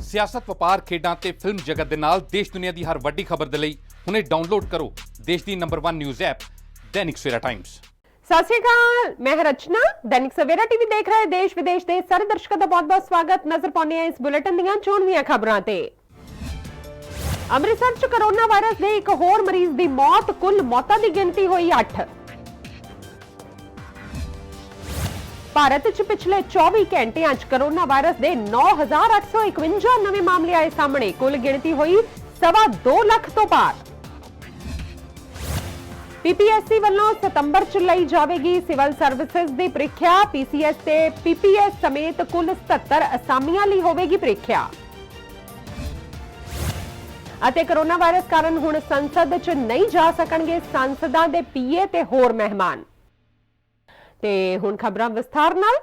ਸਿਆਸਤ, ਵਪਾਰ, ਖੇਡਾਂ ਤੇ ਫਿਲਮ ਜਗਤ ਦੇ ਨਾਲ ਦੇਸ਼ ਦੁਨੀਆ ਦੀ ਹਰ ਵੱਡੀ ਖਬਰ ਦੇ ਲਈ ਹੁਣੇ ਡਾਊਨਲੋਡ ਕਰੋ ਦੇਸ਼ ਦੀ number 1 news app Dainik Savera times. सत श्री अकाल, मैं रचना। दैनिक सवेरा टीवी देख रहे देश विदेश के सारे दर्शकों का बहुत बहुत स्वागत। नजर पाने इस बुलेटिन ਦੀਆਂ ਚੋਣਵੀਆਂ ਖਬਰਾਂ ਤੇ। ਅੰਮ੍ਰਿਤਸਰ 'ਚ ਕੋਰੋਨਾ ਵਾਇਰਸ ਦੇ ਇੱਕ ਹੋਰ ਮਰੀਜ਼ ਦੀ ਮੌਤ, ਕੁੱਲ ਮੌਤਾਂ ਦੀ ਗਿਣਤੀ ਹੋਈ 8। ਭਾਰਤ 'ਚ ਪਿਛਲੇ 24 ਘੰਟਿਆਂ 'ਚ ਕੋਰੋਨਾ ਵਾਇਰਸ ਦੇ 9851 ਨਵੇਂ ਮਾਮਲੇ ਆਏ ਸਾਹਮਣੇ, ਕੁੱਲ ਗਿਣਤੀ ਹੋਈ 2.25 ਲੱਖ ਤੋਂ ਪਾਰ। पीपीएससी ਵੱਲੋਂ ਸਤੰਬਰ 'ਚ ਲਈ ਜਾਵੇਗੀ ਸਿਵਲ ਸਰਵਿਸਿਜ਼ ਦੀ ਪ੍ਰੀਖਿਆ। ਪੀਸੀਐਸ ਤੇ ਪੀਪੀਐਸ ਸਮੇਤ ਕੁੱਲ 77 ਅਸਾਮੀਆਂ ਲਈ ਹੋਵੇਗੀ ਪ੍ਰੀਖਿਆ। ਅਤੇ ਕੋਰੋਨਾ ਵਾਇਰਸ ਕਾਰਨ ਹੁਣ ਸੰਸਦ 'ਚ ਨਹੀਂ ਜਾ ਸਕਣਗੇ ਸੰਸਦਾਂ ਦੇ ਪੀਏ ਤੇ ਹੋਰ ਮਹਿਮਾਨ। ਤੇ ਹੁਣ ਖਬਰਾਂ ਵਿਸਥਾਰ ਨਾਲ।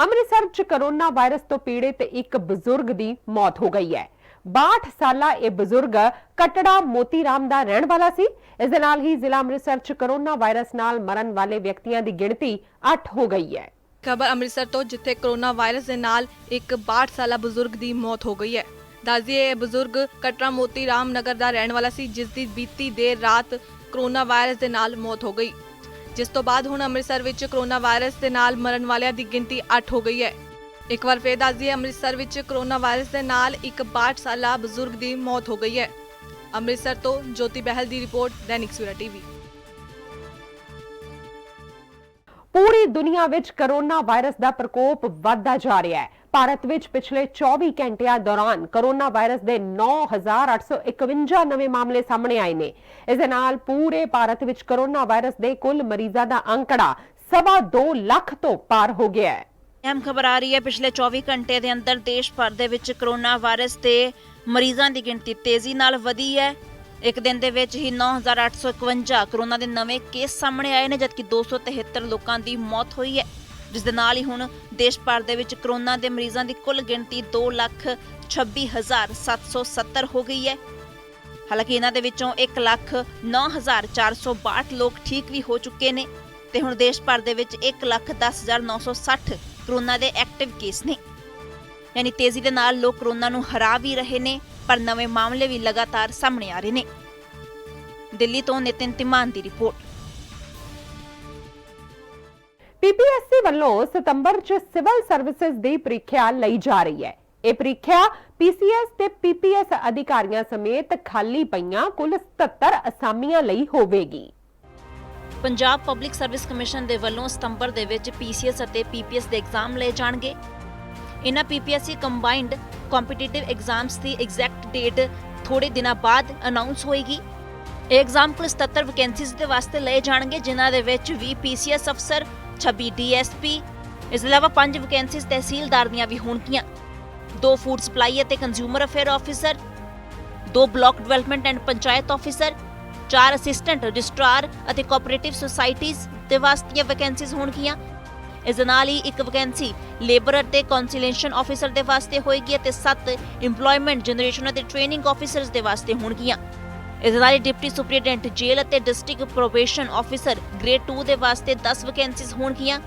ਅੰਮ੍ਰਿਤਸਰ 'ਚ ਕੋਰੋਨਾ ਵਾਇਰਸ ਤੋਂ ਪੀੜਿਤ ਇੱਕ ਬਜ਼ੁਰਗ ਦੀ ਮੌਤ ਹੋ ਗਈ ਹੈ। 62 ਸਾਲਾ ਇਹ ਬਜ਼ੁਰਗ ਕਟੜਾ ਮੋਤੀ ਰਾਮ ਦਾ ਰਹਿਣ ਵਾਲਾ ਸੀ। ਇਸ ਦੇ ਨਾਲ ਹੀ ਜ਼ਿਲ੍ਹਾ ਅੰਮ੍ਰਿਤਸਰ 'ਚ ਕੋਰੋਨਾ ਵਾਇਰਸ ਨਾਲ ਮਰਨ ਵਾਲੇ ਵਿਅਕਤੀਆਂ ਦੀ ਗਿਣਤੀ 8 ਹੋ ਗਈ ਹੈ। ਖਬਰ ਅੰਮ੍ਰਿਤਸਰ ਤੋਂ, ਜਿੱਥੇ ਕੋਰੋਨਾ ਵਾਇਰਸ ਦੇ ਨਾਲ ਇੱਕ 62 ਸਾਲਾ ਬਜ਼ੁਰਗ ਦੀ ਮੌਤ ਹੋ ਗਈ ਹੈ। ਦੱਸਦੀਏ ਇਹ ਬਜ਼ੁਰਗ ਕਟੜਾ ਮੋਤੀ ਰਾਮ ਨਗਰ ਦਾ ਰਹਿਣ ਵਾਲਾ ਸੀ, ਜਿਸ ਦੀ ਬੀਤੀ ਦੇਰ ਰਾਤ ਕੋਰੋਨਾ ਵਾਇਰਸ ਦੇ ਨਾਲ ਮੌਤ ਹੋ ਗਈ, ਜਿਸ ਤੋਂ ਬਾਅਦ ਹੁਣ ਅੰਮ੍ਰਿਤਸਰ ਵਿੱਚ ਕੋਰੋਨਾ ਵਾਇਰਸ ਦੇ ਨਾਲ ਮਰਨ ਵਾਲਿਆਂ ਦੀ ਗਿਣਤੀ 8 ਹੋ ਗਈ ਹੈ। ਇੱਕ ਵਾਰ ਫੇਰ ਦੱਸ ਦਈਏ, ਅੰਮ੍ਰਿਤਸਰ ਵਿੱਚ ਕੋਰੋਨਾ ਵਾਇਰਸ ਦੇ ਨਾਲ ਇੱਕ 62 ਸਾਲਾ ਬਜ਼ੁਰਗ ਦੀ ਮੌਤ ਹੋ ਗਈ ਹੈ। ਅੰਮ੍ਰਿਤਸਰ ਤੋਂ ਜੋਤੀ ਬਹਿਲ ਦੀ ਰਿਪੋਰਟ, दैनिक सवेरा टीवी। ਪੂਰੀ ਦੁਨੀਆ ਵਿੱਚ ਕੋਰੋਨਾ ਵਾਇਰਸ ਦਾ ਪ੍ਰਕੋਪ ਵਧਦਾ ਜਾ ਰਿਹਾ ਹੈ। ਭਾਰਤ ਵਿੱਚ ਪਿਛਲੇ 24 ਘੰਟਿਆਂ ਦੌਰਾਨ ਕੋਰੋਨਾ ਵਾਇਰਸ ਦੇ 9851 ਨਵੇਂ ਮਾਮਲੇ ਸਾਹਮਣੇ ਆਏ ਨੇ। ਇਸ ਦੇ ਨਾਲ ਪੂਰੇ ਭਾਰਤ ਵਿੱਚ ਕੋਰੋਨਾ ਵਾਇਰਸ ਦੇ ਕੁੱਲ ਮਰੀਜ਼ਾਂ ਦਾ ਅੰਕੜਾ 2.25 ਲੱਖ ਤੋਂ ਪਾਰ ਹੋ ਗਿਆ ਹੈ। ਅਹਿਮ ਖਬਰ ਆ ਰਹੀ ਹੈ। ਪਿਛਲੇ 24 ਘੰਟੇ ਦੇ ਅੰਦਰ ਦੇਸ਼ ਭਰ ਦੇ ਵਿੱਚ ਕੋਰੋਨਾ ਵਾਇਰਸ ਦੇ ਮਰੀਜ਼ਾਂ ਦੀ ਗਿਣਤੀ ਤੇਜ਼ੀ ਨਾਲ ਵਧੀ ਹੈ। ਇੱਕ ਦਿਨ ਦੇ ਵਿੱਚ ਹੀ 9851 ਕੋਰੋਨਾ ਦੇ ਨਵੇਂ ਕੇਸ ਸਾਹਮਣੇ ਆਏ ਨੇ, ਜਦਕਿ 273 ਲੋਕਾਂ ਦੀ ਮੌਤ ਹੋਈ ਹੈ, ਜਿਸ ਦੇ ਨਾਲ ਹੀ ਹੁਣ ਦੇਸ਼ ਭਰ ਦੇ ਵਿੱਚ ਕੋਰੋਨਾ ਦੇ ਮਰੀਜ਼ਾਂ ਦੀ ਕੁੱਲ ਗਿਣਤੀ 2,26,770 ਹੋ ਗਈ ਹੈ। ਹਾਲਾਂਕਿ ਇਹਨਾਂ ਦੇ ਵਿੱਚੋਂ 1,09,462 ਲੋਕ ਠੀਕ ਵੀ ਹੋ ਚੁੱਕੇ ਨੇ ਤੇ ਹੁਣ ਦੇਸ਼ ਭਰ ਦੇ ਵਿੱਚ 1,10,960 ਕੋਰੋਨਾ ਦੇ ਐਕਟਿਵ ਕੇਸ ਨੇ। ਯਾਨੀ ਤੇਜ਼ੀ ਦੇ ਨਾਲ ਲੋਕ ਕੋਰੋਨਾ ਨੂੰ ਹਰਾ ਵੀ ਰਹੇ ਨੇ, ਪਰ ਨਵੇਂ ਮਾਮਲੇ ਵੀ ਲਗਾਤਾਰ ਸਾਹਮਣੇ ਆ ਰਹੇ ਨੇ। ਦਿੱਲੀ ਤੋਂ ਨਿਤਿਨ ਤਿਮਾਨ ਦੀ ਰਿਪੋਰਟ। ਪੀਪੀਐਸਸੀ ਵੱਲੋਂ ਸਤੰਬਰ 'ਚ ਸਿਵਲ ਸਰਵਿਸਿਜ਼ ਦੀ ਪ੍ਰੀਖਿਆ ਲਈ ਜਾ ਰਹੀ ਹੈ। ਇਹ ਪ੍ਰੀਖਿਆ ਪੀਸੀਐਸ ਤੇ ਪੀਪੀਐਸ ਅਧਿਕਾਰੀਆਂ ਸਮੇਤ ਖਾਲੀ ਪਈਆਂ ਕੁੱਲ 77 ਅਸਾਮੀਆਂ ਲਈ ਹੋਵੇਗੀ। ਪੰਜਾਬ ਪਬਲਿਕ ਸਰਵਿਸ ਕਮਿਸ਼ਨ ਦੇ ਵੱਲੋਂ ਸਤੰਬਰ ਦੇ ਵਿੱਚ ਪੀਸੀਐਸ ਅਤੇ ਪੀਪੀਐਸ ਦੇ ਐਗਜ਼ਾਮ ਲਏ ਜਾਣਗੇ। ਇਹਨਾਂ ਪੀਪੀਐਸਸੀ ਕੰਬਾਈਨਡ ਕੰਪੀਟੀਟਿਵ ਐਗਜ਼ਾਮਸ ਦੀ ਐਗਜ਼ੈਕਟ ਡੇਟ ਥੋੜੇ ਦਿਨਾਂ ਬਾਅਦ ਅਨਾਉਂਸ ਹੋਏਗੀ। ਇਹ ਐਗਜ਼ਾਮ ਕੁੱਲ 77 ਵੈਕੈਂਸੀਜ਼ ਦੇ ਵਾਸਤੇ ਲਏ ਜਾਣਗੇ, ਜਿਨ੍ਹਾਂ ਦੇ ਵਿੱਚ 20 ਪੀਸੀਐਸ ਅਫਸਰ, 26 ਡੀਐਸਪੀ, ਇਸ ਤੋਂ ਇਲਾਵਾ 5 ਵੈਕੈਂਸੀਜ਼ ਤਹਿਸੀਲਦਾਰ ਦੀਆਂ ਵੀ ਹੋਣਗੀਆਂ, 2 ਫੂਡ ਸਪਲਾਈ ਅਤੇ consumer affair officer, 2 block development and panchayat officer, 4 assistant registrar ਅਤੇ ਕੋਆਪਰੇਟਿਵ ਸੁਸਾਇਟੀਜ਼ ਦੇ ਵਾਸਤੇ ਵੈਕੈਂਸੀਜ਼ ਹੋਣਗੀਆਂ। ਇਸ ਦੇ ਨਾਲ ਹੀ ਇੱਕ ਵੈਕੈਂਸੀ ਲੇਬਰ ਅਤੇ ਕੌਂਸਿਲੇਸ਼ਨ ਆਫੀਸਰ ਦੇ ਵਾਸਤੇ ਹੋਏਗੀ ਅਤੇ 7 ਇੰਪਲੋਇਮੈਂਟ ਜਨਰੇਸ਼ਨ ਅਤੇ ਟ੍ਰੇਨਿੰਗ ਆਫੀਸਰਸ ਦੇ ਵਾਸਤੇ ਹੋਣਗੀਆਂ। ਇਸ ਦੇ ਨਾਲ ਹੀ ਡਿਪਟੀ ਸੁਪਰੀਡੈਂਟ ਜੇਲ੍ਹ ਅਤੇ ਡਿਸਟ੍ਰਿਕਟ ਪ੍ਰੋਬੇਸ਼ਨ ਆਫੀਸਰ ਗ੍ਰੇਡ 2 ਦੇ ਵਾਸਤੇ 10 ਵੈਕੈਂਸੀਜ਼ ਹੋਣਗੀਆਂ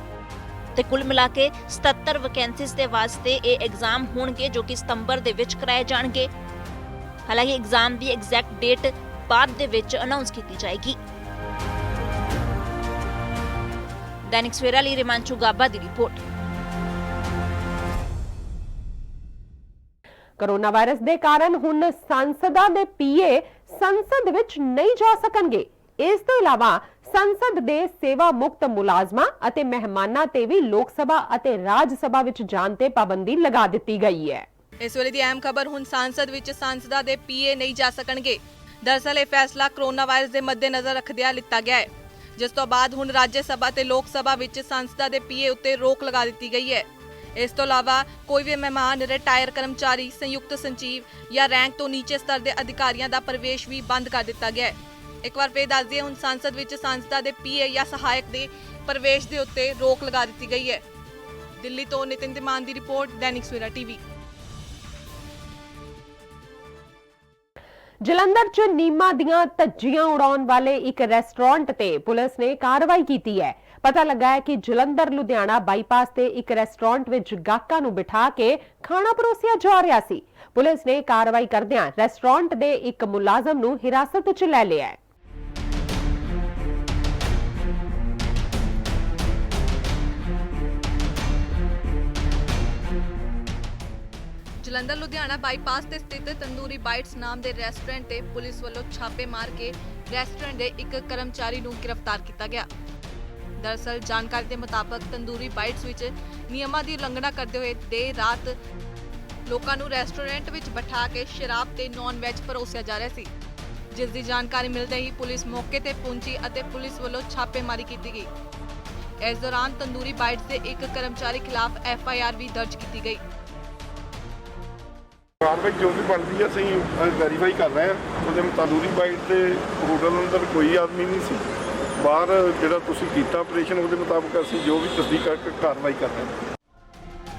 ਤੇ ਕੁੱਲ ਮਿਲਾ ਕੇ 77 ਵੈਕੈਂਸੀਜ਼ ਦੇ ਵਾਸਤੇ ਇਹ ਐਗਜ਼ਾਮ ਹੋਣਗੇ, ਜੋ ਕਿ ਸਤੰਬਰ ਦੇ ਵਿੱਚ ਕਰਾਏ ਜਾਣਗੇ। ਹਾਲਾਂਕਿ ਐਗਜ਼ਾਮ ਦੀ ਐਗਜ਼ੈਕਟ ਡੇਟ ਬਾਅਦ ਦੇ ਵਿੱਚ ਅਨਾਉਂਸ ਕੀਤੀ ਜਾਏਗੀ। दैनिक सवेरा ਲਈ ਰਿਮਾਂਸ਼ੂ ਗਾਬਾ ਦੀ ਰਿਪੋਰਟ। ਕੋਰੋਨਾ ਵਾਇਰਸ ਦੇ ਕਾਰਨ ਹੁਣ ਸੰਸਦਾਂ ਦੇ ਪੀਏ ਸੰਸਦ ਵਿੱਚ ਨਹੀਂ ਜਾ ਸਕਣਗੇ। ਇਸ ਤੋਂ ਇਲਾਵਾ ਸੰਸਦ ਦੇ ਸੇਵਾ ਮੁਕਤ ਮੁਲਾਜ਼ਮਾਂ ਅਤੇ ਮਹਿਮਾਨਾਂ ਤੇ ਵੀ ਲੋਕ ਸਭਾ ਅਤੇ ਰਾਜ ਸਭਾ ਵਿੱਚ ਜਾਣ ਤੇ ਪਾਬੰਦੀ ਲਗਾ ਦਿੱਤੀ ਗਈ ਹੈ। ਇਸ ਵੇਲੇ ਦੀ ਅਹਿਮ ਖਬਰ, ਹੁਣ ਸੰਸਦ ਵਿੱਚ ਸੰਸਦਾਂ ਦੇ ਪੀਏ ਨਹੀਂ ਜਾ ਸਕਣਗੇ। ਦਰਅਸਲ ਇਹ ਫੈਸਲਾ ਕੋਰੋਨਾ ਵਾਇਰਸ ਦੇ ਮੱਦੇਨਜ਼ਰ ਰੱਖਦਿਆਂ ਲਿੱਤਾ ਗਿਆ ਹੈ, ਜਿਸ ਤੋਂ ਬਾਅਦ ਹੁਣ ਰਾਜ ਸਭਾ ਤੇ ਲੋਕ ਸਭਾ ਵਿੱਚ ਸੰਸਦਾਂ ਦੇ ਪੀਏ ਉੱਤੇ ਰੋਕ ਲਗਾ ਦਿੱਤੀ ਗਈ ਹੈ। ਇਸ ਤੋਂ ਇਲਾਵਾ ਕੋਈ ਵੀ ਮਹਿਮਾਨ, ਰਿਟਾਇਰ ਕਰਮਚਾਰੀ, ਸੰਯੁਕਤ ਸੰਚੀਵ ਜਾਂ ਰੈਂਕ ਤੋਂ ਨੀਚੇ ਸਤਰ ਦੇ ਅਧਿਕਾਰੀਆਂ ਦਾ ਪ੍ਰਵੇਸ਼ ਵੀ ਬੰਦ ਕਰ ਦਿੱਤਾ ਗਿਆ ਹੈ। ਇੱਕ ਵਾਰ ਫੇਰ ਦੱਸ ਦਈਏ, ਹੁਣ ਸੰਸਦ ਵਿੱਚ ਸੰਸਦਾਂ ਦੇ ਪੀਏ ਜਾਂ ਸਹਾਇਕ ਦੇ ਪ੍ਰਵੇਸ਼ ਦੇ ਉੱਤੇ ਰੋਕ ਲਗਾ ਦਿੱਤੀ ਗਈ ਹੈ। ਦਿੱਲੀ ਤੋਂ ਨਿਤਿਨ ਤਿਮਾਨ ਦੀ ਰਿਪੋਰਟ, दैनिक सवेरा टीवी। ਜਲੰਧਰ 'ਚ ਨੀਮਾਂ ਦੀਆਂ ਧੱਜੀਆਂ ਉਡਾਉਣ ਵਾਲੇ ਇੱਕ ਰੈਸਟੋਰੈਂਟ ਤੇ ਪੁਲਿਸ ਨੇ ਕਾਰਵਾਈ ਕੀਤੀ ਹੈ। ਪਤਾ ਲੱਗਾ ਹੈ ਕਿ ਜਲੰਧਰ ਲੁਧਿਆਣਾ ਬਾਈਪਾਸ ਤੇ ਇੱਕ ਰੈਸਟੋਰੈਂਟ ਵਿੱਚ ਗਾਹਕਾਂ ਨੂੰ ਬਿਠਾ ਕੇ ਖਾਣਾ ਪਰੋਸਿਆ ਜਾ ਰਿਹਾ ਸੀ। ਪੁਲਿਸ ਨੇ ਕਾਰਵਾਈ ਕਰਦਿਆਂ ਰੈਸਟੋਰੈਂਟ ਦੇ ਇੱਕ ਮੁਲਾਜ਼ਮ ਨੂੰ ਹਿਰਾਸਤ ਵਿੱਚ ਲੈ ਲਿਆ ਹੈ। ਜਲੰਧਰ ਲੁਧਿਆਣਾ ਬਾਈਪਾਸ ਤੇ ਸਥਿਤ ਤੰਦੂਰੀ ਬਾਈਟਸ ਨਾਮ ਦੇ ਰੈਸਟੋਰੈਂਟ ਤੇ ਪੁਲਿਸ ਵੱਲੋਂ ਛਾਪੇ ਮਾਰ ਕੇ ਰੈਸਟੋਰੈਂਟ ਦੇ ਇੱਕ ਕਰਮਚਾਰੀ ਨੂੰ ਗ੍ਰਿਫਤਾਰ ਕੀਤਾ ਗਿਆ। ਦਰਅਸਲ ਜਾਣਕਾਰੀ ਦੇ ਮੁਤਾਬਕ ਤੰਦੂਰੀ ਬਾਈਟਸ ਵਿੱਚ ਨਿਯਮਾਂ ਦੀ ਉਲੰਘਣਾ ਕਰਦੇ ਹੋਏ ਦੇਰ ਰਾਤ ਲੋਕਾਂ ਨੂੰ ਰੈਸਟੋਰੈਂਟ ਵਿੱਚ ਬਿਠਾ ਕੇ ਸ਼ਰਾਬ ਤੇ ਨਾਨ ਵੈਜ ਪਰੋਸਿਆ ਜਾ ਰਿਹਾ ਸੀ, ਜਿਸ ਦੀ ਜਾਣਕਾਰੀ ਮਿਲਦੇ ਹੀ ਪੁਲਿਸ ਮੌਕੇ ਤੇ ਪਹੁੰਚੀ ਅਤੇ ਪੁਲਿਸ ਵੱਲੋਂ ਛਾਪੇਮਾਰੀ ਕੀਤੀ ਗਈ। ਇਸ ਦੌਰਾਨ ਤੰਦੂਰੀ ਬਾਈਟਸ ਦੇ ਇੱਕ ਕਰਮਚਾਰੀ ਖਿਲਾਫ FIR ਵੀ ਦਰਜ ਕੀਤੀ ਗਈ। ਕਾਰਵਾਈ ਜੋ ਵੀ ਬਣਦੀ ਹੈ ਅਸੀਂ ਵੈਰੀਫਾਈ ਕਰ ਰਹੇ ਹਾਂ। ਉਹਦੇ ਤੰਦੂਰੀ ਬਾਈਟ ਦੇ ਹੋਟਲ ਅੰਦਰ ਕੋਈ ਆਦਮੀ ਨਹੀਂ ਸੀ। ਬਾਹਰ ਜਿਹੜਾ ਤੁਸੀਂ ਕੀਤਾ ਆਪਰੇਸ਼ਨ ਉਹਦੇ ਮੁਤਾਬਕ ਅਸੀਂ ਜੋ ਵੀ ਤਸਦੀਕ ਕਰਕੇ ਕਾਰਵਾਈ ਕਰ ਰਹੇ ਹਾਂ।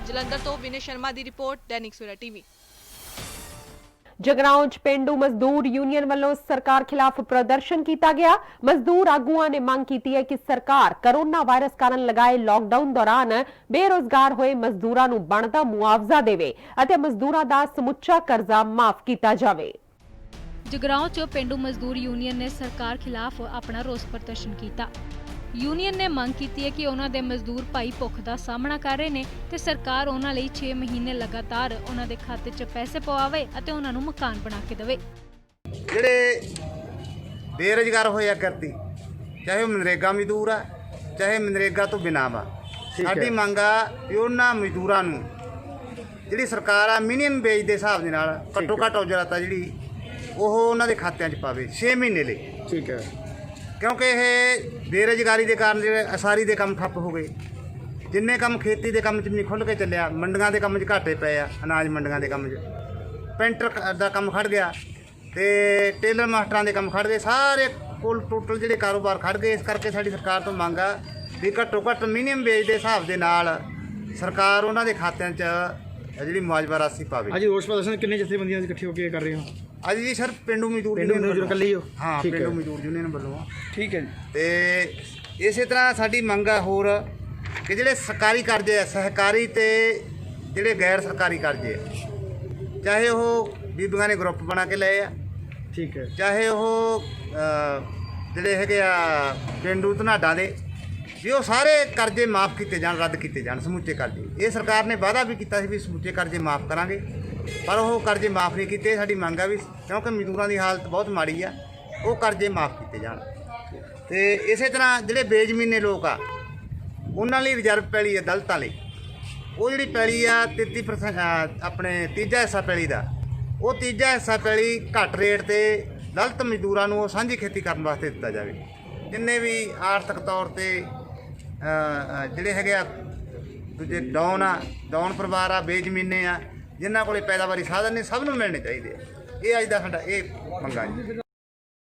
ਜਲੰਧਰ ਤੋਂ ਵਿਨੇ ਸ਼ਰਮਾ ਦੀ ਰਿਪੋਰਟ, ਦੈਨਿਕ ਸਵੇਰਾ ਟੀਵੀ। ਜਗਰਾਉਂ 'ਚ ਪੇਂਡੂ ਮਜ਼ਦੂਰ ਯੂਨੀਅਨ ਵੱਲੋਂ ਸਰਕਾਰ ਖਿਲਾਫ ਪ੍ਰਦਰਸ਼ਨ ਕੀਤਾ ਗਿਆ। ਮਜ਼ਦੂਰ ਆਗੂਆਂ ਨੇ ਮੰਗ ਕੀਤੀ ਹੈ ਕਿ ਸਰਕਾਰ ਕਰੋਨਾ ਵਾਇਰਸ ਕਾਰਨ ਲਗਾਏ ਲਾਕਡਾਊਨ ਦੌਰਾਨ ਬੇਰੁਜ਼ਗਾਰ ਹੋਏ ਮਜ਼ਦੂਰਾਂ ਨੂੰ ਬਣਦਾ ਮੁਆਵਜ਼ਾ ਦੇਵੇ ਅਤੇ ਮਜ਼ਦੂਰਾਂ ਦਾ ਸਮੁੱਚਾ ਕਰਜ਼ਾ ਮਾਫ ਕੀਤਾ ਜਾਵੇ। ਜਗਰਾਉਂ 'ਚ ਪੇਂਡੂ ਮਜ਼ਦੂਰ ਯੂਨੀਅਨ ਨੇ ਸਰਕਾਰ ਖਿਲਾਫ ਆਪਣਾ ਰੋਸ ਪ੍ਰਦਰਸ਼ਨ ਕੀਤਾ। ਯੂਨੀਅਨ ਨੇ ਮੰਗ ਕੀਤੀ ਹੈ ਕਿ ਉਹਨਾਂ ਦੇ ਮਜ਼ਦੂਰ ਭਾਈ ਭੁੱਖ ਦਾ ਸਾਹਮਣਾ ਕਰ ਰਹੇ ਨੇ ਤੇ ਸਰਕਾਰ ਉਹਨਾਂ ਲਈ 6 ਮਹੀਨੇ ਲਗਾਤਾਰ ਉਹਨਾਂ ਦੇ ਖਾਤੇ 'ਚ ਪੈਸੇ ਪਵਾਵੇ ਅਤੇ ਉਹਨਾਂ ਨੂੰ ਮਕਾਨ ਬਣਾ ਕੇ ਦੇਵੇ। ਜਿਹੜੇ ਬੇਰੁਜ਼ਗਾਰ ਹੋਇਆ ਕਰਤੀ, ਚਾਹੇ ਉਹ ਮਨਰੇਗਾ ਮਜ਼ਦੂਰ ਆ ਚਾਹੇ ਮਨਰੇਗਾ ਤੋਂ ਬਿਨਾਂ ਵਾ, ਸਾਡੀ ਮੰਗ ਆ ਕਿ ਉਹਨਾਂ ਮਜ਼ਦੂਰਾਂ ਨੂੰ ਜਿਹੜੀ ਸਰਕਾਰ ਆ ਮਿਨੀਮਮ ਵੇਜ ਦੇ ਹਿਸਾਬ ਦੇ ਨਾਲ ਘੱਟੋ ਘੱਟ ਉਜਰਤ ਆ ਜਿਹੜੀ ਉਹ ਉਹਨਾਂ ਦੇ ਖਾਤਿਆਂ 'ਚ ਪਾਵੇ 6 ਮਹੀਨੇ ਲਈ। ਠੀਕ ਹੈ, ਕਿਉਂਕਿ ਇਹ ਬੇਰੁਜ਼ਗਾਰੀ ਦੇ ਕਾਰਨ ਜਿਹੜੇ ਅਸਾਰੀ ਦੇ ਕੰਮ ਠੱਪ ਹੋ ਗਏ। ਜਿੰਨੇ ਕੰਮ ਖੇਤੀ ਦੇ ਕੰਮ 'ਚ ਨਹੀਂ ਖੁੱਲ੍ਹ ਕੇ ਚੱਲਿਆ, ਮੰਡੀਆਂ ਦੇ ਕੰਮ 'ਚ ਘਾਟੇ ਪਏ ਆ, ਅਨਾਜ ਮੰਡੀਆਂ ਦੇ ਕੰਮ 'ਚ ਪੈਂਟਰ ਦਾ ਕੰਮ ਖੜ੍ਹ ਗਿਆ ਤੇ ਟੇਲਰ ਮਾਸਟਰਾਂ ਦੇ ਕੰਮ ਖੜ੍ਹ ਗਏ। ਸਾਰੇ ਕੁੱਲ ਟੋਟਲ ਜਿਹੜੇ ਕਾਰੋਬਾਰ ਖੜ੍ਹ ਗਏ। ਇਸ ਕਰਕੇ ਸਾਡੀ ਸਰਕਾਰ ਤੋਂ ਮੰਗ ਆ ਵੀ ਘੱਟੋ ਘੱਟ ਮਿਨੀਮਮ ਵੇਜ ਦੇ ਹਿਸਾਬ ਦੇ ਨਾਲ ਸਰਕਾਰ ਉਹਨਾਂ ਦੇ ਖਾਤਿਆਂ 'ਚ ਜਿਹੜੀ ਮੁਆਵਜ਼ਾ ਰਾਸ਼ੀ ਪਾਵੇ। ਅੱਜ ਰੋਸ ਪ੍ਰਦਰਸ਼ਨ ਕਿੰਨੇ ਜਥੇਬੰਦੀਆਂ ਇਕੱਠੇ ਹੋ ਕੇ ਕਰ ਰਹੇ ਹੋ? ਅੱਜ ਜੀ ਸਰ ਪੇਂਡੂ ਮਜ਼ਦੂਰ ਇਕੱਲੇ ਹੋ? ਹਾਂ, ਪੇਂਡੂ ਮਜ਼ਦੂਰ ਯੂਨੀਅਨ ਵੱਲੋਂ। ਠੀਕ ਹੈ ਜੀ। ਤੇ ਇਸੇ ਤਰ੍ਹਾਂ ਸਾਡੀ ਮੰਗ ਆ ਹੋਰ ਕਿ ਜਿਹੜੇ ਸਰਕਾਰੀ ਕਰਜ਼ੇ ਆ, ਸਹਿਕਾਰੀ ਤੇ ਜਿਹੜੇ ਗੈਰ ਸਰਕਾਰੀ ਕਰਜ਼ੇ ਆ, ਚਾਹੇ ਉਹ ਬੀਬੀਆਂ ਨੇ ਗਰੁੱਪ ਬਣਾ ਕੇ ਲਏ ਆ, ਠੀਕ ਹੈ, ਚਾਹੇ ਉਹ ਜਿਹੜੇ ਹੈਗੇ ਆ ਪੇਂਡੂ ਧਨਾਡਾਂ ਦੇ, ਵੀ ਉਹ ਸਾਰੇ ਕਰਜ਼ੇ ਮਾਫ ਕੀਤੇ ਜਾਣ, ਰੱਦ ਕੀਤੇ ਜਾਣ ਸਮੁੱਚੇ ਕਰਜ਼ੇ। ਇਹ ਸਰਕਾਰ ਨੇ ਵਾਅਦਾ ਵੀ ਕੀਤਾ ਸੀ ਵੀ ਸਮੁੱਚੇ ਕਰਜ਼ੇ ਮਾਫ ਕਰਾਂਗੇ, ਪਰ ਉਹ ਕਰਜ਼ੇ ਮਾਫ ਨਹੀਂ ਕੀਤੇ। ਸਾਡੀ ਮੰਗ ਆ ਵੀ ਕਿਉਂਕਿ ਮਜ਼ਦੂਰਾਂ ਦੀ ਹਾਲਤ ਬਹੁਤ ਮਾੜੀ ਆ, ਉਹ ਕਰਜ਼ੇ ਮਾਫ ਕੀਤੇ ਜਾਣ। ਤੇ ਇਸੇ ਤਰ੍ਹਾਂ ਜਿਹੜੇ ਬੇਜ਼ਮੀਨੇ ਲੋਕ ਆ ਉਹਨਾਂ ਲਈ ਰਿਜ਼ਰਵ ਪੈਲੀ ਆ ਦਲਿਤਾਂ ਲਈ, ਉਹ ਜਿਹੜੀ ਪੈਲੀ ਆ 33% ਆਪਣੇ ਤੀਜਾ ਹਿੱਸਾ ਪੈਲੀ ਦਾ, ਉਹ ਤੀਜਾ ਹਿੱਸਾ ਪੈਲੀ ਘੱਟ ਰੇਟ ਤੇ ਦਲਿਤ ਮਜ਼ਦੂਰਾਂ ਨੂੰ ਉਹ ਸਾਂਝੀ ਖੇਤੀ ਕਰਨ ਵਾਸਤੇ ਦਿੱਤਾ ਜਾਵੇ। ਜਿੰਨੇ ਵੀ ਆਰਥਿਕ ਤੌਰ ਤੇ ਜਿਹੜੇ ਹੈਗੇ ਆ ਦੂਜੇ ਡਾਊਨ ਪਰਿਵਾਰ ਆ, ਬੇਜ਼ਮੀਨੇ ਆ, ਜਿਨ੍ਹਾਂ ਕੋਲੇ ਪੈਦਾਵਾਰੀ ਸਾਧਨ ਨੇ, ਸਭ ਨੂੰ ਮਿਲਣੇ ਚਾਹੀਦੇ ਆ। ਇਹ ਅੱਜ ਦਾ ਸਾਡਾ ਇਹ ਮੰਗਾਂ ਜੀ।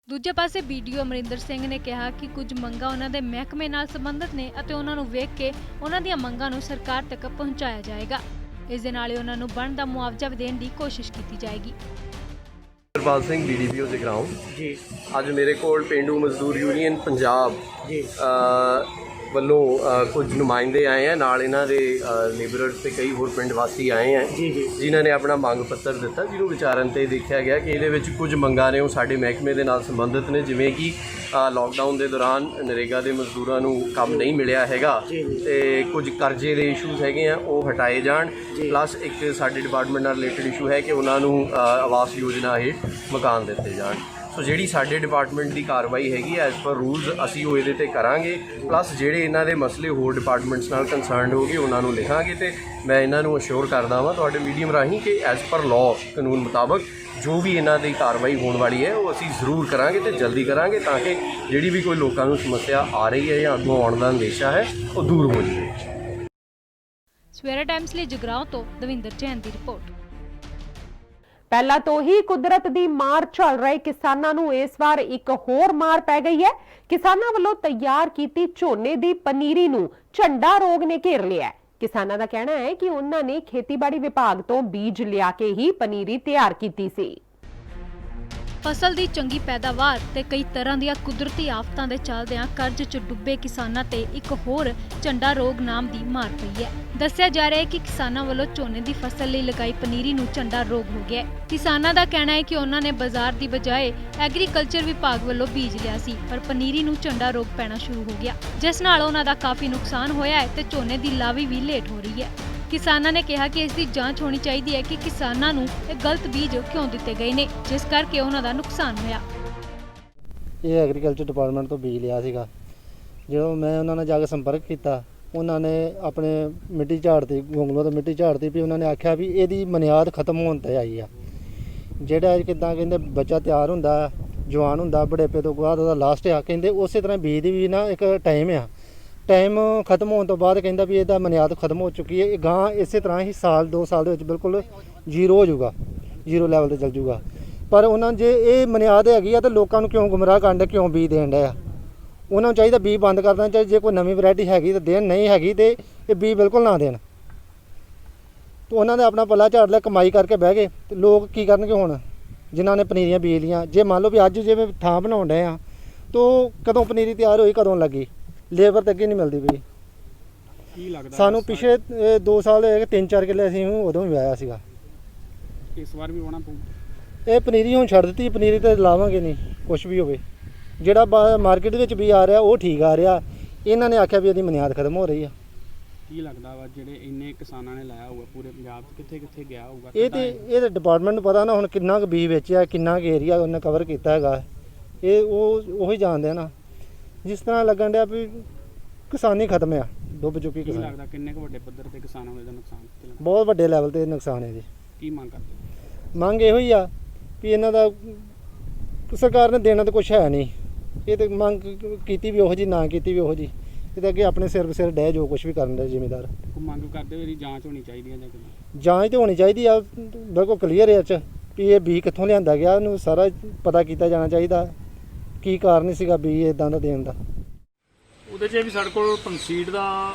ਦੂਜੇ ਪਾਸੇ BDO ਅਮਰਿੰਦਰ ਸਿੰਘ ਨੇ ਕਿਹਾ ਕਿ ਕੁਝ ਮੰਗਾਂ ਉਹਨਾਂ ਦੇ ਮਹਿਕਮੇ ਨਾਲ ਸੰਬੰਧਿਤ ਨੇ ਅਤੇ ਉਹਨਾਂ ਨੂੰ ਵੇਖ ਕੇ ਉਹਨਾਂ ਦੀਆਂ ਮੰਗਾਂ ਨੂੰ ਸਰਕਾਰ ਤੱਕ ਪਹੁੰਚਾਇਆ ਜਾਏਗਾ। ਇਸ ਦੇ ਨਾਲ ਹੀ ਉਹਨਾਂ ਨੂੰ ਬਣਦਾ ਮੁਆਵਜ਼ਾ ਵੀ ਦੇਣ ਦੀ ਕੋਸ਼ਿਸ਼ ਕੀਤੀ ਜਾਏਗੀ। ਸਰਪਾਲ ਸਿੰਘ BDPO ਜਗਰਾਉਂ ਜੀ। ਅੱਜ ਮੇਰੇ ਕੋਲ ਪੇਂਡੂ ਮਜ਼ਦੂਰ ਯੂਨੀਅਨ ਪੰਜਾਬ ਜੀ ਵੱਲੋਂ ਕੁਝ ਨੁਮਾਇੰਦੇ ਆਏ ਆ, ਨਾਲ ਇਹਨਾਂ ਦੇ ਲੇਬਰਰਸ ਤੇ ਕਈ ਹੋਰ ਪਿੰਡ ਵਾਸੀ ਆਏ ਆ ਜਿਨ੍ਹਾਂ ਨੇ ਆਪਣਾ ਮੰਗ ਪੱਤਰ ਦਿੱਤਾ, ਜਿਹਨੂੰ ਵਿਚਾਰਨ ਤੇ ਦੇਖਿਆ ਗਿਆ ਕਿ ਇਹਦੇ ਵਿੱਚ ਕੁਝ ਮੰਗਾਂ ਨੇ ਉਹ ਸਾਡੇ ਮਹਿਕਮੇ ਦੇ ਨਾਲ ਸੰਬੰਧਿਤ ਨੇ, ਜਿਵੇਂ ਕਿ ਲਾਕਡਾਊਨ ਦੇ ਦੌਰਾਨ ਨਰੇਗਾ ਦੇ ਮਜ਼ਦੂਰਾਂ ਨੂੰ ਕੰਮ ਨਹੀਂ ਮਿਲਿਆ ਹੈਗਾ ਤੇ ਕੁਝ ਕਰਜ਼ੇ ਦੇ ਇਸ਼ੂਜ਼ ਹੈਗੇ ਆ ਉਹ ਹਟਾਏ ਜਾਣ, ਪਲੱਸ ਇੱਕ ਸਾਡੇ ਡਿਪਾਰਟਮੈਂਟ ਨਾਲ ਰਿਲੇਟਡ ਇਸ਼ੂ ਹੈ ਕਿ ਉਹਨਾਂ ਨੂੰ ਆਵਾਸ ਯੋਜਨਾ ਹੇਠ ਮਕਾਨ ਦਿੱਤੇ ਜਾਣ। ਸੋ ਜਿਹੜੀ ਸਾਡੇ ਡਿਪਾਰਟਮੈਂਟ ਦੀ ਕਾਰਵਾਈ ਹੈਗੀ ਐਜ਼ ਪਰ ਰੂਲਸ ਅਸੀਂ ਉਹ ਇਹਦੇ ਤੇ ਕਰਾਂਗੇ, ਪਲੱਸ ਜਿਹੜੇ ਇਹਨਾਂ ਦੇ ਮਸਲੇ ਹੋਰ ਡਿਪਾਰਟਮੈਂਟਸ ਨਾਲ ਕੰਸਰਨਡ ਹੋਗੇ ਉਹਨਾਂ ਨੂੰ ਲਿਖਾਂਗੇ ਤੇ ਮੈਂ ਇਹਨਾਂ ਨੂੰ ਅਸ਼ੋਰ ਕਰਦਾ ਹਾਂ ਤੁਹਾਡੇ ਮੀਡੀਅਮ ਰਾਹੀਂ ਕਿ ਐਜ਼ ਪਰ ਲਾਅ ਕਾਨੂੰਨ ਮੁਤਾਬਕ ਜੋ ਵੀ ਇਹਨਾਂ ਦੀ ਕਾਰਵਾਈ ਹੋਣ ਵਾਲੀ ਹੈ ਉਹ ਅਸੀਂ ਜ਼ਰੂਰ ਕਰਾਂਗੇ ਤੇ ਜਲਦੀ ਕਰਾਂਗੇ ਤਾਂ ਕਿ ਜਿਹੜੀ ਵੀ ਕੋਈ ਲੋਕਾਂ ਨੂੰ ਸਮੱਸਿਆ ਆ ਰਹੀ ਹੈ ਜਾਂ ਅੱਗੋਂ ਆਉਣ ਦਾ ਅੰਦੇਸ਼ਾ ਹੈ ਉਹ ਦੂਰ ਹੋ ਜਾਵੇ। ਸਵੇਰਾ ਟਾਈਮਸ ਲਈ ਜਗਰਾਉਂ ਤੋਂ ਦਵਿੰਦਰ ਜੈਨ ਦੀ ਰਿਪੋਰਟ। ਪਹਿਲਾਂ ਤੋਂ ਹੀ ਕੁਦਰਤ ਦੀ ਮਾਰ ਝੱਲ ਰਹੇ ਕਿਸਾਨਾਂ ਨੂੰ ਇਸ ਵਾਰ ਇੱਕ ਹੋਰ ਮਾਰ ਪੈ ਗਈ ਹੈ। ਕਿਸਾਨਾਂ ਵੱਲੋਂ ਤਿਆਰ ਕੀਤੀ ਝੋਨੇ ਦੀ ਪਨੀਰੀ ਨੂੰ ਝੰਡਾ ਰੋਗ ਨੇ ਘੇਰ ਲਿਆ ਹੈ। ਕਿਸਾਨਾਂ ਦਾ ਕਹਿਣਾ ਹੈ ਕਿ ਉਹਨਾਂ ਨੇ ਖੇਤੀਬਾੜੀ ਵਿਭਾਗ ਤੋਂ ਬੀਜ ਲਿਆ ਕੇ ਹੀ ਪਨੀਰੀ ਤਿਆਰ ਕੀਤੀ ਸੀ। ਫਸਲ ਦੀ ਚੰਗੀ ਪੈਦਾਵਾਰ ਤੇ ਕਈ ਤਰ੍ਹਾਂ ਦੀਆਂ ਕੁਦਰਤੀ ਆਫਤਾਂ ਦੇ ਚੱਲਦਿਆਂ ਕਰਜ਼ 'ਚ ਡੁੱਬੇ ਕਿਸਾਨਾਂ ਤੇ ਇੱਕ ਹੋਰ ਝੰਡਾ ਰੋਗ ਨਾਮ ਦੀ ਮਾਰ ਪਈ ਹੈ। ਦੱਸਿਆ ਜਾ ਰਿਹਾ ਹੈ ਕਿ ਕਿਸਾਨਾਂ ਵੱਲੋਂ ਝੋਨੇ ਦੀ ਫਸਲ ਲਈ ਲਗਾਈ ਪਨੀਰੀ ਨੂੰ ਝੰਡਾ ਰੋਗ ਹੋ ਗਿਆ ਹੈ। ਕਿਸਾਨਾਂ ਦਾ ਕਹਿਣਾ ਹੈ ਕਿ ਉਹਨਾਂ ਨੇ ਬਾਜ਼ਾਰ ਦੀ ਬਜਾਏ ਐਗਰੀਕਲਚਰ ਵਿਭਾਗ ਵੱਲੋਂ ਬੀਜ ਲਿਆ ਸੀ, ਪਰ ਪਨੀਰੀ ਨੂੰ ਝੰਡਾ ਰੋਗ ਪੈਣਾ ਸ਼ੁਰੂ ਹੋ ਗਿਆ, ਜਿਸ ਨਾਲ ਉਹਨਾਂ ਦਾ ਕਾਫੀ ਨੁਕਸਾਨ ਹੋਇਆ ਹੈ ਤੇ ਝੋਨੇ ਦੀ ਲਾਵੀ ਵੀ ਲੇਟ ਹੋ ਰਹੀ ਹੈ। ਕਿਸਾਨਾਂ ਨੇ ਕਿਹਾ ਕਿ ਇਸ ਦੀ ਜਾਂਚ ਹੋਣੀ ਚਾਹੀਦੀ ਹੈ ਕਿ ਕਿਸਾਨਾਂ ਨੂੰ ਇਹ ਗਲਤ ਬੀਜ ਕਿਉਂ ਦਿੱਤੇ ਗਏ ਨੇ, ਜਿਸ ਕਰਕੇ ਉਹਨਾਂ ਦਾ ਨੁਕਸਾਨ ਹੋਇਆ। ਇਹ ਐਗਰੀਕਲਚਰ ਡਿਪਾਰਟਮੈਂਟ ਤੋਂ ਬੀਜ ਲਿਆ ਸੀਗਾ। ਜਦੋਂ ਮੈਂ ਉਹਨਾਂ ਨਾਲ ਜਾ ਕੇ ਸੰਪਰਕ ਕੀਤਾ, ਉਹਨਾਂ ਨੇ ਆਪਣੇ ਮਿੱਟੀ ਝਾੜਤੀ, ਗੋਂਗਲੋਂ ਤੋਂ ਮਿੱਟੀ ਝਾੜਤੀ ਵੀ ਉਹਨਾਂ ਨੇ ਆਖਿਆ ਵੀ ਇਹਦੀ ਬੁਨਿਆਦ ਖਤਮ ਹੋਣ 'ਤੇ ਆਈ ਆ। ਜਿਹੜਾ ਕਿੱਦਾਂ ਕਹਿੰਦੇ ਬੱਚਾ ਤਿਆਰ ਹੁੰਦਾ, ਜਵਾਨ ਹੁੰਦਾ, ਬੁਢੇਪੇ ਤੋਂ ਬਾਅਦ ਉਹਦਾ ਲਾਸਟ ਆ, ਕਹਿੰਦੇ ਉਸੇ ਤਰ੍ਹਾਂ ਬੀਜ ਦੀ ਵੀ ਨਾ ਇੱਕ ਟਾਈਮ ਆ, ਟਾਈਮ ਖਤਮ ਹੋਣ ਤੋਂ ਬਾਅਦ ਕਹਿੰਦਾ ਵੀ ਇਹਦਾ ਬੁਨਿਆਦ ਖਤਮ ਹੋ ਚੁੱਕੀ ਹੈ। ਇਹ ਗਾਂ ਇਸੇ ਤਰ੍ਹਾਂ ਹੀ ਸਾਲ 2 ਸਾਲ ਦੇ ਵਿੱਚ ਬਿਲਕੁਲ ਜ਼ੀਰੋ ਹੋ ਜਾਊਗਾ, ਜ਼ੀਰੋ ਲੈਵਲ ਤੇ ਚੱਲ ਜਾਊਗਾ। ਪਰ ਉਹਨਾਂ ਜੇ ਇਹ ਬੁਨਿਆਦ ਹੈਗੀ ਆ ਤਾਂ ਲੋਕਾਂ ਨੂੰ ਕਿਉਂ ਗੁੰਮਰਾਹ ਕਰਨ ਦੇ, ਕਿਉਂ ਬੀਜ ਦੇਣ ਡਿਆ? ਉਹਨਾਂ ਨੂੰ ਚਾਹੀਦਾ ਬੀਜ ਬੰਦ ਕਰ ਦੇਣਾ ਚਾਹੀਦਾ। ਜੇ ਕੋਈ ਨਵੀਂ ਵੈਰਾਈਟੀ ਹੈਗੀ ਤਾਂ ਦੇਣ, ਨਹੀਂ ਹੈਗੀ ਤੇ ਇਹ ਬੀਜ ਬਿਲਕੁਲ ਨਾ ਦੇਣ। ਤਾਂ ਉਹਨਾਂ ਨੇ ਆਪਣਾ ਪੱਲਾ ਝਾੜ ਲਿਆ, ਕਮਾਈ ਕਰਕੇ ਬਹਿ ਗਏ। ਤੇ ਲੋਕ ਕੀ ਕਰਨਗੇ ਹੁਣ ਜਿਨ੍ਹਾਂ ਨੇ ਪਨੀਰੀਆਂ ਬੀਜ ਲੀਆਂ? ਜੇ ਮੰਨ ਲਓ ਵੀ ਅੱਜ ਜਿਵੇਂ ਥਾਂ ਬਣਾਉਣ ਡਏ ਆ ਤਾਂ ਕਦੋਂ ਪਨੀਰੀ ਤਿਆਰ ਹੋਈ, ਕਦੋਂ ਲੱਗੀ? ਲੇਬਰ ਤਾਂ ਅੱਗੇ ਨਹੀਂ ਮਿਲਦੀ ਪਈ। ਕੀ ਲੱਗਦਾ ਸਾਨੂੰ ਪਿਛਲੇ 2 ਸਾਲ ਹੋਏ ਕਿ 3-4 ਕਿੱਲੇ ਅਸੀਂ ਉਦੋਂ ਵੀ ਵਾਇਆ ਸੀਗਾ। ਇਸ ਵਾਰ ਵੀ ਹੋਣਾ ਪਊ? ਇਹ ਪਨੀਰੀ ਹੁਣ ਛੱਡ ਦਿੱਤੀ, ਪਨੀਰੀ ਤੇ ਲਾਵਾਂਗੇ ਨਹੀਂ ਕੁਝ ਵੀ ਹੋਵੇ। ਜਿਹੜਾ ਮਾਰਕੀਟ ਵਿੱਚ ਵੀ ਆ ਰਿਹਾ ਉਹ ਠੀਕ ਆ ਰਿਹਾ। ਇਹਨਾਂ ਨੇ ਆਖਿਆ ਵੀ ਇਹਦੀ ਬੁਨਿਆਦ ਖਤਮ ਹੋ ਰਹੀ ਆ। ਕੀ ਲੱਗਦਾ ਵਾ ਜਿਹੜੇ ਇੰਨੇ ਕਿਸਾਨਾਂ ਨੇ ਲਾਇਆ ਹੋਊਗਾ ਪੂਰੇ ਪੰਜਾਬ 'ਚ, ਕਿੱਥੇ ਕਿੱਥੇ ਗਿਆ ਹੋਊਗਾ? ਇਹ ਤਾਂ ਡਿਪਾਰਟਮੈਂਟ ਨੂੰ ਪਤਾ ਨਾ ਹੁਣ ਕਿੰਨਾ ਕੁ ਬੀਜ ਵੇਚਿਆ, ਕਿੰਨਾ ਕੁ ਏਰੀਆ ਉਹਨੇ ਕਵਰ ਕੀਤਾ ਹੈਗਾ। ਇਹ ਉਹੀ ਜਾਣਦੇ ਆ ਨਾ। ਜਿਸ ਤਰ੍ਹਾਂ ਲੱਗਣ ਡਿਆ ਵੀ ਕਿਸਾਨੀ ਖਤਮ ਆ, ਡੁੱਬ ਚੁੱਕੀ ਕੀ ਕਿਸਾਨ। ਲੱਗਦਾ ਕਿੰਨੇ ਕੁ ਵੱਡੇ ਪੱਧਰ ਤੇ ਕਿਸਾਨਾਂ ਨੂੰ ਇਹਦਾ ਨੁਕਸਾਨ ਲੱਗਦਾ? ਬਹੁਤ ਵੱਡੇ ਲੈਵਲ ਤੇ ਨੁਕਸਾਨ ਹੈ ਜੀ। ਕੀ ਮੰਗ ਕਰਦੇ? ਮੰਗ ਇਹੋ ਹੀ ਆ ਵੀ ਇਹਨਾਂ ਦਾ ਸਰਕਾਰ ਨੇ ਦੇਣਾ ਤਾਂ ਕੁਛ ਹੈ ਨਹੀਂ। ਇਹ ਤਾਂ ਮੰਗ ਕੀਤੀ ਵੀ ਉਹੋ ਜੀ, ਨਾ ਕੀਤੀ ਵੀ ਉਹੋ ਜੀ। ਇਹਦੇ ਅੱਗੇ ਆਪਣੇ ਸਿਰ ਡਹਿ ਜੋ ਕੁਛ ਵੀ ਕਰਨ ਦੇ ਜ਼ਿਮੀਂਦਾਰ। ਕੋਈ ਮੰਗ ਕਰਦੇ ਹੋ ਇਹਦੀ ਜਾਂਚ ਹੋਣੀ ਚਾਹੀਦੀ ਹੈ ਜਾਂ ਕਿਵੇਂ? ਜਾਂਚ ਤਾਂ ਹੋਣੀ ਚਾਹੀਦੀ ਆ, ਬਿਲਕੁਲ ਕਲੀਅਰ ਹੈ ਚ ਵੀ ਇਹ ਬੀਜ ਕਿੱਥੋਂ ਲਿਆਂਦਾ ਗਿਆ, ਉਹਨੂੰ ਸਾਰਾ ਪਤਾ ਕੀਤਾ ਜਾਣਾ ਚਾਹੀਦਾ। ਕੀ ਕਾਰਨ ਸੀਗਾ ਬੀਜ ਇਦਾਂ ਦਾ ਦੇਣ ਦਾ? ਉਹਦੇ 'ਚ ਵੀ ਸਾਡੇ ਕੋਲ ਪੰਸੀਡ ਦਾ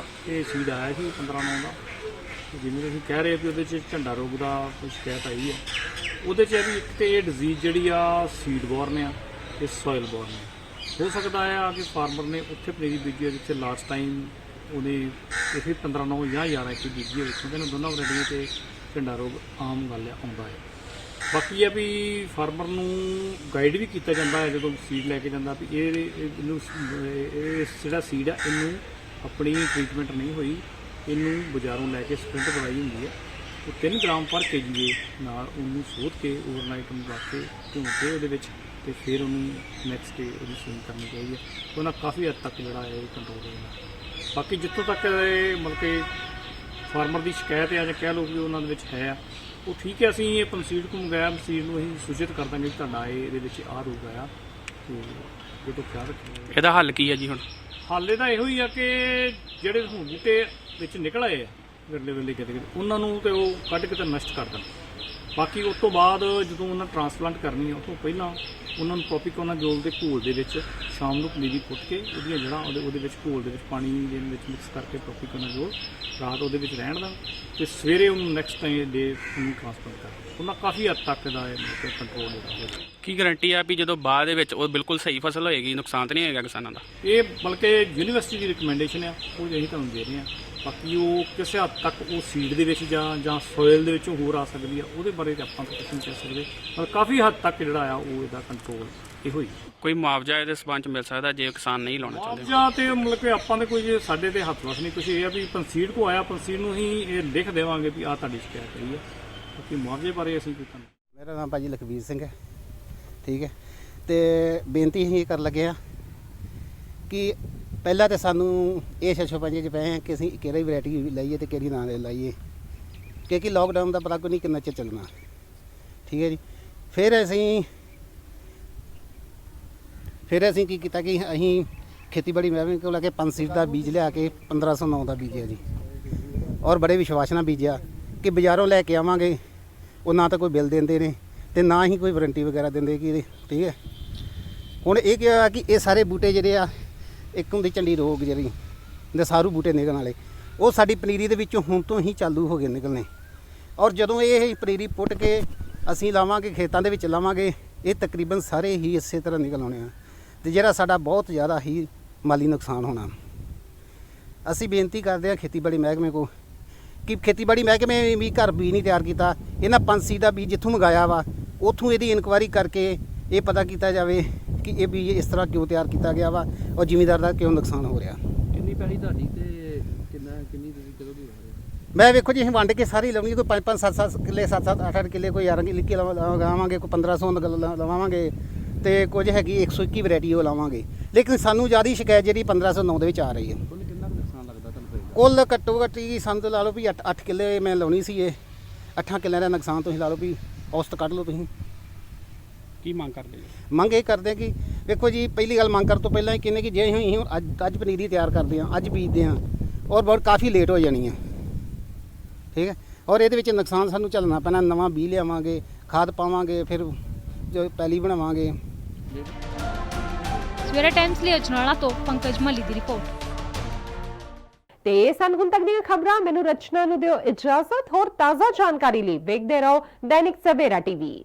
ਇਹ ਸੀਡ ਆਇਆ ਸੀ 15/9 ਦਾ। ਜਿਵੇਂ ਤੁਸੀਂ ਕਹਿ ਰਹੇ ਵੀ ਉਹਦੇ 'ਚ ਝੰਡਾ ਰੋਗ ਦਾ ਕੋਈ ਸ਼ਿਕਾਇਤ ਆਈ ਹੈ। ਉਹਦੇ 'ਚ ਵੀ ਇੱਕ ਤੇ ਇਹ ਡਿਜ਼ੀਜ਼ ਜਿਹੜੀ ਆ ਸੀਡ ਬੋਰਨ ਆ, ਇਹ ਸੋਇਲ ਬੋਰਨ ਆ। ਹੋ ਸਕਦਾ ਆ ਕਿ ਫਾਰਮਰ ਨੇ ਉੱਥੇ ਪਨੀਰੀ ਬੀਜੀ ਹੈ ਜਿੱਥੇ ਲਾਸਟ ਟਾਈਮ ਉਹਨੇ ਇਹ 15/9 ਜਾਂ 11 ਬੀਜੀ ਹੋਈ। ਕਿਉਂਕਿ ਇਹਨਾਂ ਦੋਨਾਂ ਵੈਰਾਈਟੀਆਂ 'ਤੇ ਝੰਡਾ ਰੋਗ ਆਮ ਗੱਲ ਆਉਂਦਾ ਹੈ। ਬਾਕੀ ਇਹ ਵੀ ਫਾਰਮਰ ਨੂੰ ਗਾਈਡ ਵੀ ਕੀਤਾ ਜਾਂਦਾ ਹੈ ਜਦੋਂ ਸੀਡ ਲੈ ਕੇ ਜਾਂਦਾ ਵੀ ਇਹਨੂੰ ਜਿਹੜਾ ਸੀਡ ਆ ਇਹਨੂੰ ਆਪਣੀ ਟ੍ਰੀਟਮੈਂਟ ਨਹੀਂ ਹੋਈ, ਇਹਨੂੰ ਬਾਜ਼ਾਰੋਂ ਲੈ ਕੇ ਸਪ੍ਰਿੰਟ ਦਵਾਈ ਹੁੰਦੀ ਹੈ, ਉਹ 3 ਗ੍ਰਾਮ ਪਰ kg ਦੇ ਨਾਲ ਉਹਨੂੰ ਸੋਧ ਕੇ ਓਵਰਨਾਈਟ ਨੂੰ ਰੱਖ ਕੇ ਧੋ ਕੇ ਉਹਦੇ ਵਿੱਚ ਤੇ ਫਿਰ ਉਹਨੂੰ ਨੈਕਸਟ ਡੇ ਉਹਦੀ ਸਵਿਮ ਕਰਨੀ ਚਾਹੀਦੀ ਹੈ। ਉਹਨਾਂ ਕਾਫੀ ਹੱਦ ਤੱਕ ਜਿਹੜਾ ਹੈ ਇਹ ਕੰਟਰੋਲ ਹੋ ਜਾਂਦਾ। ਬਾਕੀ ਜਿੱਥੋਂ ਤੱਕ ਮਤਲਬ ਕਿ ਫਾਰਮਰ ਦੀ ਸ਼ਿਕਾਇਤ ਹੈ ਜਾਂ ਕਹਿ ਲਓ ਕਿ ਉਹਨਾਂ ਦੇ ਵਿੱਚ ਹੈ ਉਹ ਠੀਕ ਹੈ। ਅਸੀਂ ਇਹ ਪੰਸੀਡ ਨੂੰ ਮੰਗਾਇਆ, ਪੰਸੀਡ ਨੂੰ ਅਸੀਂ ਸੂਚਿਤ ਕਰ ਦਾਂਗੇ ਕਿ ਤੁਹਾਡਾ ਇਹਦੇ ਵਿੱਚ ਆਹ ਰੋਗ ਆਇਆ ਤੇ ਇਹ ਤੋਂ ਖਿਆਲ ਰੱਖਣਾ। ਇਹਦਾ ਹੱਲ ਕੀ ਹੈ ਜੀ? ਹੁਣ ਹਾਲੇ ਤਾਂ ਇਹੋ ਹੀ ਆ ਕਿ ਜਿਹੜੇ ਹੁਣ ਬੂਟੇ ਵਿੱਚ ਨਿਕਲ ਆਏ ਆ ਵਿਰਲੇ ਵਿਰਲੇ ਕਿਤੇ ਉਹਨਾਂ ਨੂੰ ਤੇ ਉਹ ਕੱਢ ਕੇ ਤਾਂ ਨਸ਼ਟ ਕਰ ਦੇਣ। ਬਾਕੀ ਉਸ ਤੋਂ ਬਾਅਦ ਜਦੋਂ ਉਹਨਾਂ ਟ੍ਰਾਂਸਪਲਾਂਟ ਕਰਨੀ ਆ ਉਸ ਤੋਂ ਪਹਿਲਾਂ ਉਹਨਾਂ ਨੂੰ ਪ੍ਰੋਪੀਕੋਨਾਜ਼ੋਲ ਦੇ ਘੋਲ ਦੇ ਵਿੱਚ ਸ਼ਾਮ ਨੂੰ ਪਨੀਰੀ ਪੁੱਟ ਕੇ ਉਹਦੀਆਂ ਜੜ੍ਹਾਂ ਉਹਦੇ ਵਿੱਚ ਘੋਲ ਦੇ ਵਿੱਚ ਪਾਣੀ ਦੇ ਵਿੱਚ ਮਿਕਸ ਕਰਕੇ ਪ੍ਰੋਪੀਕੋਨਾਜ਼ੋਲ ਰਾਤ ਉਹਦੇ ਵਿੱਚ ਰਹਿਣ ਦਾ ਤੇ ਸਵੇਰੇ ਉਹਨੂੰ ਨੈਕਸਟ ਟਾਈਮ ਡੇ ਉਹਨੂੰ ਟ੍ਰਾਂਸਪਲਾਂਟ ਕਰ ਉਹਨਾਂ ਕਾਫੀ ਹੱਦ ਤੱਕ ਦਾ ਕੰਟਰੋਲ ਜਿਹੜਾ ਕੀ ਗਾਰੰਟੀ ਆ ਵੀ ਜਦੋਂ ਬਾਅਦ ਦੇ ਵਿੱਚ ਉਹ ਬਿਲਕੁਲ ਸਹੀ ਫਸਲ ਹੋਏਗੀ, ਨੁਕਸਾਨ ਤਾਂ ਨਹੀਂ ਹੋਏਗਾ ਕਿਸਾਨਾਂ ਦਾ? ਇਹ ਬਲਕਿ ਯੂਨੀਵਰਸਿਟੀ ਦੀ ਰਿਕਮੈਂਡੇਸ਼ਨ ਆ, ਉਹ ਅਸੀਂ ਤੁਹਾਨੂੰ ਦੇ ਰਹੇ ਹਾਂ। ਬਾਕੀ ਉਹ ਕਿਸੇ ਹੱਦ ਤੱਕ ਉਹ ਸੀਡ ਦੇ ਵਿੱਚ ਜਾਂ ਸੋਇਲ ਦੇ ਵਿੱਚੋਂ ਹੋਰ ਆ ਸਕਦੀ ਆ, ਉਹਦੇ ਬਾਰੇ ਆਪਾਂ ਤਾਂ ਕੁਝ ਨਹੀਂ ਕਹਿ ਸਕਦੇ। ਪਰ ਕਾਫੀ ਹੱਦ ਤੱਕ ਜਿਹੜਾ ਆ ਉਹ ਇਹਦਾ ਕੰਟਰੋਲ ਇਹੋ ਹੀ। ਕੋਈ ਮੁਆਵਜ਼ਾ ਇਹਦੇ ਸਬੰਧ 'ਚ ਮਿਲ ਸਕਦਾ ਜੇ ਕਿਸਾਨ ਨਹੀਂ ਲਾਉਣਾ ਚਾਹੁੰਦੇ? ਮੁਆਵਜ਼ਾ ਤੇ ਮਤਲਬ ਕਿ ਆਪਾਂ ਦੇ ਕੋਈ ਸਾਡੇ ਤੇ ਹੱਥ ਵਸ ਨਹੀਂ। ਕੁਛ ਇਹ ਆ ਵੀ ਪੰਸੀਡ ਕੋ ਆਇਆ, ਪੰਸੀਡ ਨੂੰ ਹੀ ਇਹ ਲਿਖ ਦੇਵਾਂਗੇ ਵੀ ਆਹ ਤੁਹਾਡੀ ਸ਼ਿਕਾਇਤ ਹੋਈ ਹੈ। ਬਾਕੀ ਮੁਆਵਜ਼ੇ ਬਾਰੇ ਅਸੀਂ ਕੋਈ ਤੁਹਾਨੂੰ। ਮੇਰਾ ਨਾਮ ਭਾਜੀ ਲਖਬੀਰ ਸਿੰਘ ਹੈ, ਠੀਕ ਹੈ। ਤੇ ਬੇਨਤੀ ਅਸੀਂ ਇਹ ਕਰਨ ਲੱਗੇ ਆ ਕਿ ਪਹਿਲਾਂ ਤਾਂ ਸਾਨੂੰ ਇਹ ਛੱਛੋਪੰਜੇ 'ਚ ਪਏ ਆ ਕਿ ਅਸੀਂ ਕਿਹੜੀ ਵੈਰਾਈਟੀ ਲਾਈਏ ਤੇ ਕਿਹੜੀ ਨਾ ਲਾਈਏ, ਕਿਉਂਕਿ ਲੋਕਡਾਊਨ ਦਾ ਪਤਾ ਕੋਈ ਨਹੀਂ ਕਿੰਨਾ ਚਿਰ ਚੱਲਣਾ, ਠੀਕ ਹੈ ਜੀ। ਫਿਰ ਅਸੀਂ ਕੀ ਕੀਤਾ ਕਿ ਅਸੀਂ ਖੇਤੀਬਾੜੀ ਮਹਿਕਮੇ ਕੋਲ ਲੈ ਕੇ ਪੰਸੀਡ ਦਾ ਬੀਜ ਲਿਆ ਕੇ 1509 ਦਾ ਬੀਜਿਆ ਜੀ, ਔਰ ਬੜੇ ਵਿਸ਼ਵਾਸ ਨਾਲ ਬੀਜਿਆ ਕਿ ਬਾਜ਼ਾਰੋਂ ਲੈ ਕੇ ਆਵਾਂਗੇ ਉਹ ਨਾ ਤਾਂ ਕੋਈ ਬਿੱਲ ਦਿੰਦੇ ਨੇ ਤੇ ਨਾ ਹੀ ਕੋਈ ਵਾਰੰਟੀ ਵਗੈਰਾ ਦਿੰਦੇ ਕਿ ਠੀਕ ਹੈ। ਹੁਣ ਇਹ ਕਿਹਾ ਕਿ ਇਹ ਸਾਰੇ ਬੂਟੇ ਜਿਹੜੇ ਆ, ਇੱਕ ਹੁੰਦੀ ਝੰਡੀ ਰੋਗ ਜਿਹੜੀ ਦਸਾਰੂ ਬੂਟੇ ਨਿਕਲਣ ਵਾਲੇ, ਉਹ ਸਾਡੀ ਪਨੀਰੀ ਦੇ ਵਿੱਚੋਂ ਹੁਣ ਤੋਂ ਹੀ ਚਾਲੂ ਹੋ ਗਏ ਨਿਕਲਣੇ। ਔਰ ਜਦੋਂ ਇਹ ਪਨੀਰੀ ਪੁੱਟ ਕੇ ਅਸੀਂ ਲਾਵਾਂਗੇ, ਖੇਤਾਂ ਦੇ ਵਿੱਚ ਲਾਵਾਂਗੇ, ਇਹ ਤਕਰੀਬਨ ਸਾਰੇ ਹੀ ਇਸੇ ਤਰ੍ਹਾਂ ਨਿਕਲ ਆਉਣੇ ਆ ਤੇ ਜਿਹੜਾ ਸਾਡਾ ਬਹੁਤ ਜ਼ਿਆਦਾ ਹੀ ਮਾਲੀ ਨੁਕਸਾਨ ਹੋਣਾ। ਅਸੀਂ ਬੇਨਤੀ ਕਰਦੇ ਹਾਂ ਖੇਤੀਬਾੜੀ ਮਹਿਕਮੇ ਕੋ ਕਿ ਖੇਤੀਬਾੜੀ ਮਹਿਕਮੇ ਵੀ ਘਰ ਬੀਜ ਨਹੀਂ ਤਿਆਰ ਕੀਤਾ, ਇਹਨਾਂ ਪੰਛੀ ਦਾ ਬੀਜ ਜਿੱਥੋਂ ਮੰਗਾਇਆ ਵਾ ਉੱਥੋਂ ਇਹਦੀ ਇਨਕੁਆਇਰੀ ਕਰਕੇ ਇਹ ਪਤਾ ਕੀਤਾ ਜਾਵੇ ਕਿ ਇਹ ਬੀਜ ਇਸ ਤਰ੍ਹਾਂ ਕਿਉਂ ਤਿਆਰ ਕੀਤਾ ਗਿਆ ਵਾ ਔਰ ਜ਼ਿਮੀਂਦਾਰ ਦਾ ਕਿਉਂ ਨੁਕਸਾਨ ਹੋ ਰਿਹਾ। ਕਿੰਨੀ ਪੈਲੀ ਤੁਹਾਡੀ ਤੇ ਕਿੰਨੀ ਤੁਸੀਂ ਕਦੋਂ ਦੀ ਲਾ ਰਹੇ ਹੋ? ਮੈਂ ਵੇਖੋ ਜੀ ਅਸੀਂ ਵੰਡ ਕੇ ਸਾਰੀ ਲਾਉਣੀ, ਕੋਈ 5-5 7-7 ਕਿੱਲੇ 7-7 8-8 ਕਿੱਲੇ, ਕੋਈ 11 ਕਿੱਲੇ ਲਗਾਵਾਂਗੇ, ਕੋਈ 1500 ਲਵਾਵਾਂਗੇ ਤੇ ਕੁਝ ਹੈਗੀ 121 ਵੈਰਾਈਟੀ ਉਹ ਲਾਵਾਂਗੇ। ਲੇਕਿਨ ਸਾਨੂੰ ਜ਼ਿਆਦਾ ਸ਼ਿਕਾਇਤ ਜਿਹੜੀ 1509 ਦੇ ਵਿੱਚ ਆ ਰਹੀ ਹੈ। ਕਿੰਨਾ ਕੁ ਨੁਕਸਾਨ ਲੱਗਦਾ ਤੁਹਾਨੂੰ? ਕੁੱਲ ਘੱਟੋ ਘੱਟ ਹੀ ਸਾਨੂੰ ਤਾਂ ਲਾ ਲਓ ਵੀ 8 ਕਿੱਲੇ ਮੈਂ ਲਾਉਣੀ ਸੀ, ਇਹ 8 ਕਿੱਲਿਆਂ ਦਾ ਨੁਕਸਾਨ ਤੁਸੀਂ ਲਾ ਲਓ ਵੀ ਔਸਤ ਕੱਢ ਲਓ ਤੁਸੀਂ। ਕੀ ਮੰਗ ਕਰਦੇ ਜੀ? ਮੰਗ ਇਹ ਕਰਦੇ ਕਿ ਵੇਖੋ ਜੀ, ਪਹਿਲੀ ਗੱਲ ਮੰਗ ਕਰਨ ਤੋਂ ਪਹਿਲਾਂ ਇਹ ਕਹਿੰਦੇ ਕਿ ਜੇ ਅਸੀਂ ਅੱਜ ਪਨੀਰੀ ਤਿਆਰ ਕਰਦੇ ਹਾਂ, ਅੱਜ ਬੀਜਦੇ ਹਾਂ ਔਰ ਬਹੁਤ ਕਾਫੀ ਲੇਟ ਹੋ ਜਾਣੀ ਹੈ, ਠੀਕ ਹੈ। ਔਰ ਇਹਦੇ ਵਿੱਚ ਨੁਕਸਾਨ ਸਾਨੂੰ ਝੱਲਣਾ ਪੈਣਾ, ਨਵਾਂ ਬੀਜ ਲਿਆਵਾਂਗੇ, ਖਾਦ ਪਾਵਾਂਗੇ, ਫਿਰ ਜੋ ਪੈਲੀ ਬਣਾਵਾਂਗੇ। ਸਵੇਰਾ ਟਾਈਮਸ ਲਈ ਅਜਨਾਲਾ ਤੋਂ ਪੰਕਜ ਮੱਲੀ ਦੀ ਰਿਪੋਰਟ। ਤੇ ਸਨ ਹੁਣ ਤੱਕ ਦੀਆਂ ਖਬਰਾਂ। ਮੈਨੂੰ ਰਚਨਾ ਨੂੰ ਦਿਓ ਇਜਾਜ਼ਤ। ਹੋਰ ਤਾਜ਼ਾ ਜਾਣਕਾਰੀ ਲਈ ਵੇਖਦੇ ਰਹੋ ਦੈਨਿਕ ਸਵੇਰਾ ਟੀਵੀ।